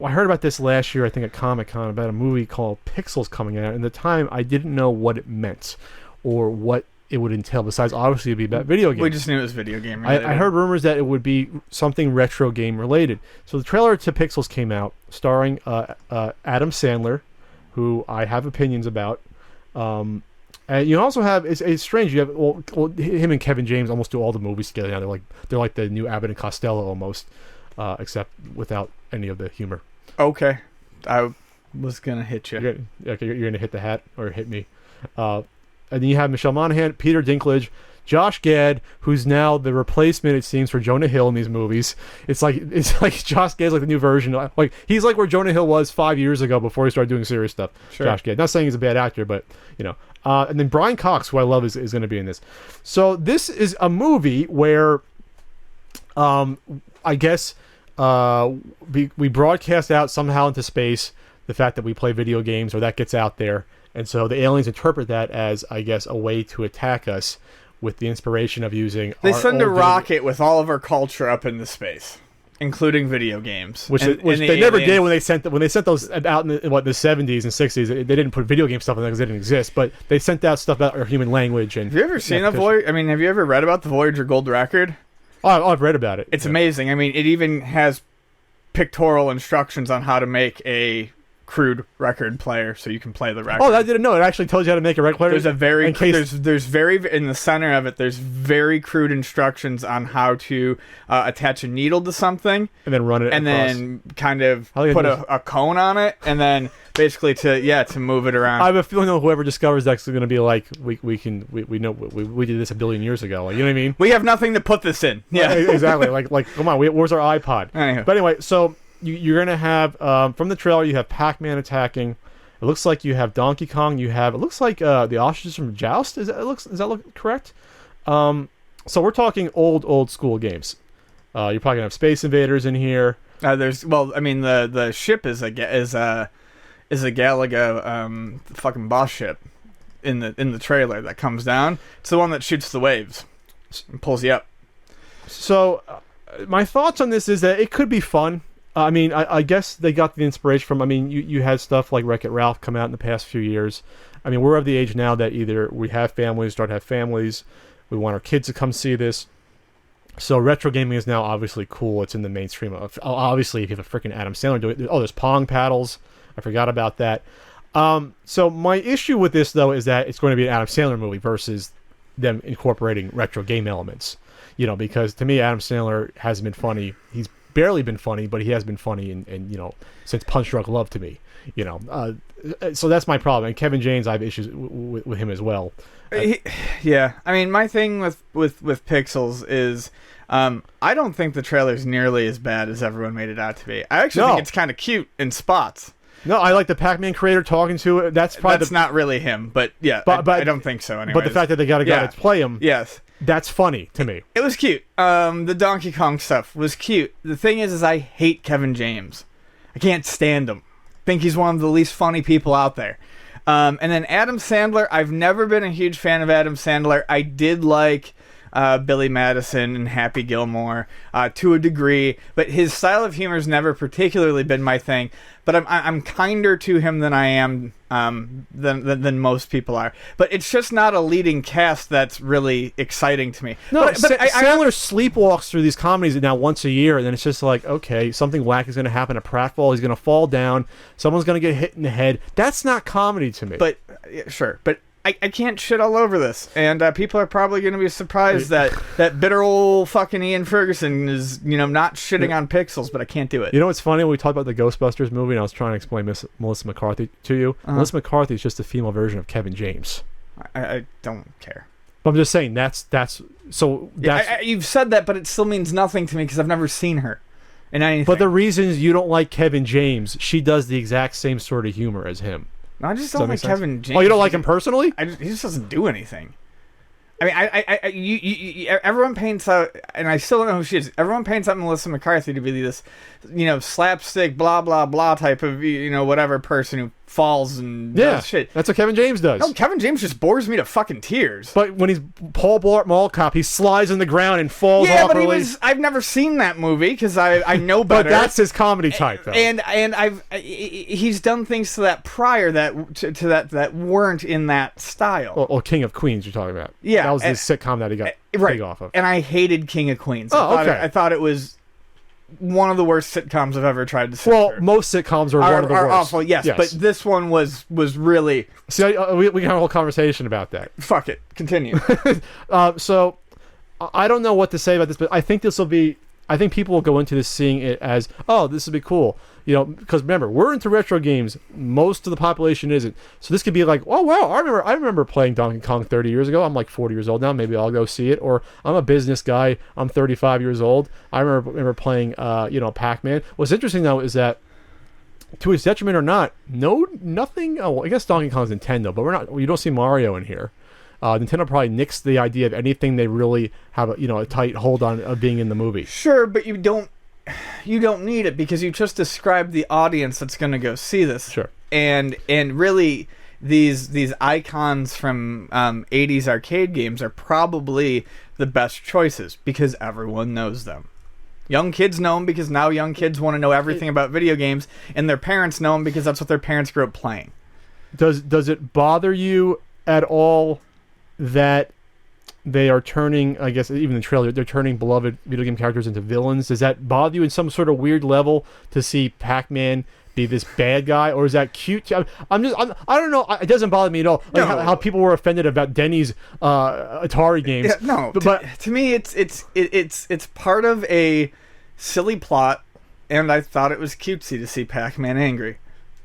I heard about this last year, I think at Comic-Con, about a movie called Pixels coming out. And at the time, I didn't know what it meant or what it would entail, besides obviously it'd be about video games. We just knew it was video game related. I heard rumors that it would be something retro game related. So the trailer to Pixels came out, starring Adam Sandler, who I have opinions about. And you also have, it's strange, you have well, him and Kevin James almost do all the movies together now. They're like the new Abbott and Costello almost, except without any of the humor. Okay, I was gonna hit you. You're gonna hit the hat or hit me. And then you have Michelle Monaghan, Peter Dinklage, Josh Gad, who's now the replacement, it seems, for Jonah Hill in these movies. It's like Josh Gad's like the new version. Like he's like where Jonah Hill was 5 years ago before he started doing serious stuff. Sure. Josh Gad. Not saying he's a bad actor, but you know. And then Brian Cox, who I love, is going to be in this. So this is a movie where, I guess, we broadcast out somehow into space the fact that we play video games, or that gets out there. And so the aliens interpret that as, I guess, a way to attack us with the inspiration of using... They send a rocket with all of our culture up into space, including video games. Which they never did when they sent those out in the 70s and 60s. They didn't put video game stuff in there because it didn't exist, but they sent out stuff about our human language. And have you ever seen have you ever read about the Voyager Gold Record? Oh, I've read about it. It's amazing. I mean, it even has pictorial instructions on how to make a crude record player so you can play the record. Oh, I didn't know. It actually tells you how to make a record player. There's a very there's very in the center of it. There's very crude instructions on how to attach a needle to something and then run it and across. Then kind of put a cone on it and then basically to move it around. I have a feeling that whoever discovers that's going to be like we know we did this a billion years ago. Like, you know what I mean? We have nothing to put this in. Yeah, exactly. Like come on, where's our iPod? Anyway. But anyway, so. You're going to have, from the trailer, you have Pac-Man attacking. It looks like you have Donkey Kong. It looks like the ostriches from Joust. Does that look correct? So we're talking old school games. You're probably going to have Space Invaders in here. The ship is a Galaga fucking boss ship in the trailer that comes down. It's the one that shoots the waves and pulls you up. So my thoughts on this is that it could be fun. I guess they got the inspiration from... you had stuff like Wreck-It Ralph come out in the past few years. We're of the age now that either we have families, start to have families, we want our kids to come see this. So retro gaming is now obviously cool. It's in the mainstream. Obviously, if you have a freaking Adam Sandler doing it... Oh, there's Pong paddles. I forgot about that. So my issue with this, though, is that it's going to be an Adam Sandler movie versus them incorporating retro game elements. Because to me, Adam Sandler hasn't been funny. He's barely been funny, but he has been funny and since Punch Drunk Love to me, so that's my problem. And Kevin James, I have issues with him as well. My thing with Pixels is I don't think the trailer's nearly as bad as everyone made it out to be. I actually think it's kind of cute in spots. No, I like the Pac-Man creator talking to it. That's not really him, but yeah, but I don't think so anyway. But the fact that they got a guy to play him, yes. That's funny to me. It was cute. The Donkey Kong stuff was cute. The thing is I hate Kevin James. I can't stand him. I think he's one of the least funny people out there. And then Adam Sandler, I've never been a huge fan of Adam Sandler. I did like Billy Madison and Happy Gilmore to a degree, but his style of humor has never particularly been my thing. But I'm kinder to him than I am than most people are. But it's just not a leading cast that's really exciting to me. No, but Sandler sleepwalks through these comedies now once a year, and then it's just like, okay, something whack is going to happen. A pratfall, he's going to fall down. Someone's going to get hit in the head. That's not comedy to me. But sure, but I can't shit all over this, and people are probably going to be surprised that bitter old fucking Ian Ferguson is not shitting on Pixels, but I can't do it. You know what's funny? When we talked about the Ghostbusters movie, and I was trying to explain Melissa McCarthy to you. Melissa McCarthy is just a female version of Kevin James. I don't care. But I'm just saying that's you've said that, but it still means nothing to me because I've never seen her in anything. But the reasons you don't like Kevin James, she does the exact same sort of humor as him. No, I just don't like Kevin James. Oh, you don't like him personally? He just doesn't do anything. Everyone paints out, and I still don't know who she is. Everyone paints out Melissa McCarthy to be this, slapstick, blah blah blah type of, whatever person who falls and Yeah, does shit. that's what Kevin James does. No, Kevin James just bores me to fucking tears. But when he's Paul Blart Mall Cop, he slides in the ground and falls Yeah, awkwardly. but I've never seen that movie because I know better. But that's his comedy type, though. And he's done things to that prior that weren't in that style. Or King of Queens, you're talking about. Yeah, that was his sitcom that he got big off of. And I hated King of Queens. I thought it was one of the worst sitcoms I've ever tried to sit through. Most sitcoms are one of the worst. Awful, yes, but this one was really... See, we can have a whole conversation about that. Fuck it. Continue. So, I don't know what to say about this, but I think this will be... I think people will go into this seeing it as, oh, this would be cool. You know, because remember, we're into retro games. Most of the population isn't. So this could be like, oh, wow, I remember playing Donkey Kong 30 years ago. I'm like 40 years old now. Maybe I'll go see it. Or I'm a business guy. I'm 35 years old. I remember playing, Pac-Man. What's interesting, though, is that to its detriment or not, nothing. Oh, well, I guess Donkey Kong's Nintendo, but you don't see Mario in here. Nintendo probably nixed the idea of anything they really have a tight hold on of being in the movie. Sure, but you don't need it because you just described the audience that's going to go see this. Sure. And really these icons from 80s arcade games are probably the best choices because everyone knows them. Young kids know them because now young kids want to know everything about video games, and their parents know them because that's what their parents grew up playing. Does it bother you at all that they are turning, I guess even the trailer, they're turning beloved video game characters into villains? Does that bother you in some sort of weird level to see Pac-Man be this bad guy, or is that cute? I don't know. It doesn't bother me at all. Like how people were offended about Denny's Atari games. Yeah, no, but to me, it's part of a silly plot, and I thought it was cutesy to see Pac-Man angry.